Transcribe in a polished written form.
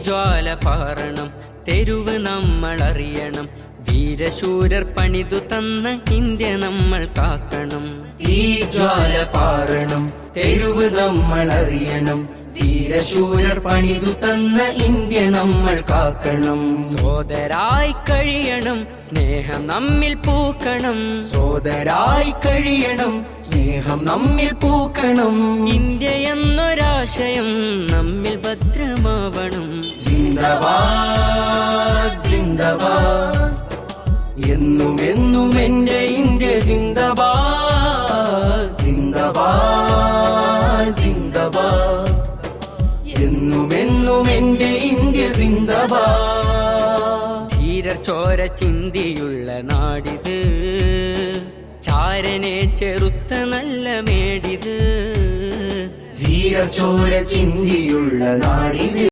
ജ്വാല പാറണം, തെരുവ് നമ്മൾ അറിയണം. വീരശൂരർ പണിതു തന്ന ഇന്ത്യ നമ്മൾ കാക്കണം. ഈ ജ്വാല പാറണം, തെരുവ് നമ്മൾ അറിയണം. വീരശൂരർ പണിതു തന്ന ഇന്ത്യ നമ്മൾ കാക്കണം. സോദരായി കഴിയണം, സ്നേഹം നമ്മിൽ പൂക്കണം. സോദരായി കഴിയണം, സ്നേഹം നമ്മിൽ പൂക്കണം. ഇന്ത്യ എന്നൊരാശയം നമ്മിൽ ഭദ്രമാവണം. സിന്ദാബാദ് സിന്ദാബാദ്, എന്നും എന്നും എന്റെ ഇന്ത്യ സിന്ദാബാദ്. സിന്ദാബാദ് സിന്ദാബാദ്, എന്നും എന്നും എന്റെ ഇന്ത്യ സിന്ദാബാദ്. ധീരർ ചോര ചിന്തിയുള്ള നാടിത്, ചാരനെ ചെറുത്ത നല്ല മേടിത്. ധീരർ ചോര ചിന്തിയുള്ള നാടിത്,